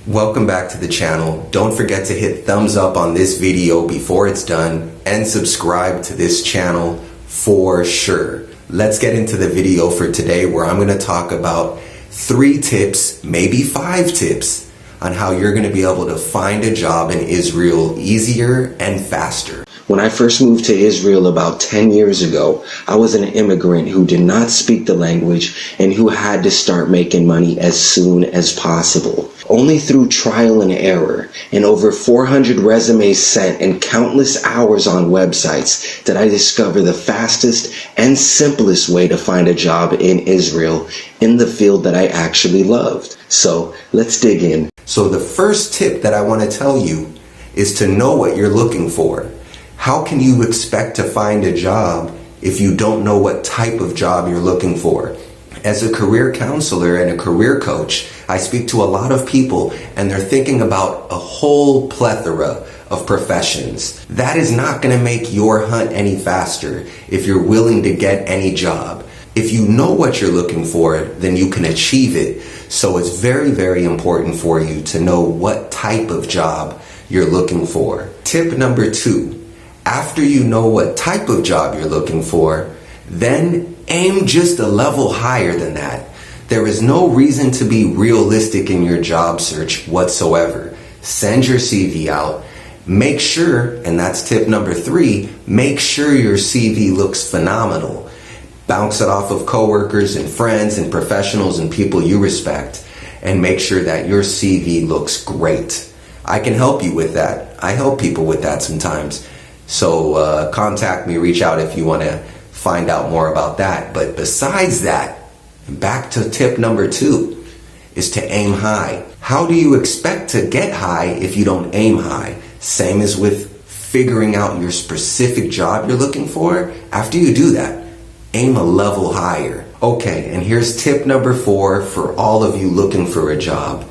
Welcome back to the channel. Don't forget to hit thumbs up on this video before it's done and subscribe to this channel for sure. Let's get into the video for today, where I'm going to talk about 3 tips, maybe 5 tips, on how you're going to be able to find a job in Israel easier and faster. When I first moved to Israel about 10 years ago, I was an immigrant who did not speak the language and who had to start making money as soon as possible. Only through trial and error and over 400 resumes sent and countless hours on websites did I discover the fastest and simplest way to find a job in Israel in the field that I actually loved. So let's dig in. So the first tip that I want to tell you is to know what you're looking for. How can you expect to find a job if you don't know what type of job you're looking for? As a career counselor and a career coach, I speak to a lot of people and they're thinking about a whole plethora of professions. That is not going to make your hunt any faster if you're willing to get any job. If you know what you're looking for, then you can achieve it. So it's very, very important for you to know what type of job you're looking for. Tip number 2. After you know what type of job you're looking for, then aim just a level higher than that. There is no reason to be realistic in your job search whatsoever. Send your CV out. Make sure, and that's tip number 3, make sure your CV looks phenomenal. Bounce it off of coworkers and friends and professionals and people you respect, and make sure that your CV looks great. I can help you with that. I help people with that sometimes. So contact me, reach out if you want to find out more about that. But besides that, back to tip number 2, is to aim high. How do you expect to get high if you don't aim high? Same as with figuring out your specific job you're looking for. After you do that, aim a level higher. Okay, and here's tip number 4 for all of you looking for a job.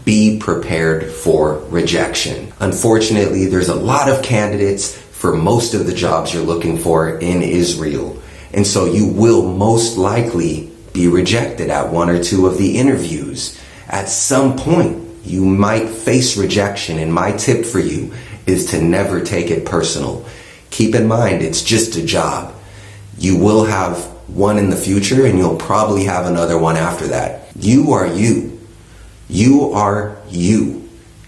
Be prepared for rejection. Unfortunately, there's a lot of candidates for most of the jobs you're looking for in Israel. And so you will most likely be rejected at 1 or 2 of the interviews. At some point, you might face rejection, and my tip for you is to never take it personal. Keep in mind, it's just a job. You will have one in the future, and you'll probably have another one after that. You are you. You are you.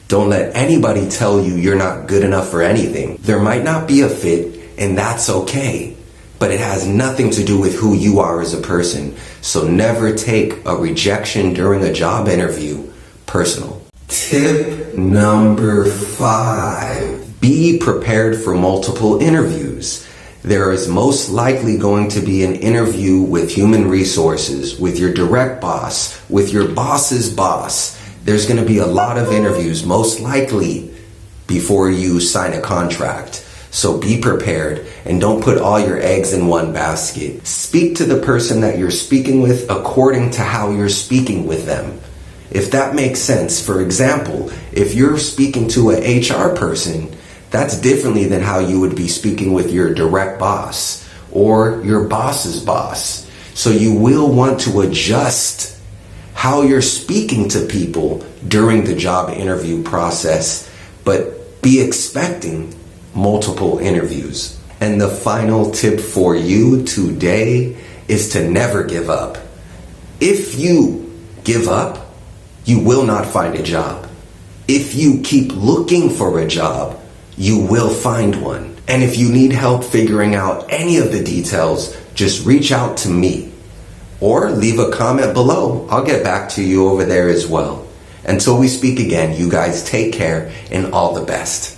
Don't let anybody tell you you're not good enough for anything. There might not be a fit, and that's okay. But it has nothing to do with who you are as a person. So never take a rejection during a job interview personal. Tip number 5. Be prepared for multiple interviews. There is most likely going to be an interview with human resources, with your direct boss, with your boss's boss. There's going to be a lot of interviews, most likely, before you sign a contract. So be prepared and don't put all your eggs in one basket. Speak to the person that you're speaking with according to how you're speaking with them. If that makes sense. For example, if you're speaking to an HR person, that's differently than how you would be speaking with your direct boss or your boss's boss. So you will want to adjust how you're speaking to people during the job interview process, but be expecting multiple interviews. And the final tip for you today is to never give up. If you give up, you will not find a job. If you keep looking for a job, you will find one. And if you need help figuring out any of the details, just reach out to me or leave a comment below. I'll get back to you over there as well. Until we speak again, you guys take care and all the best.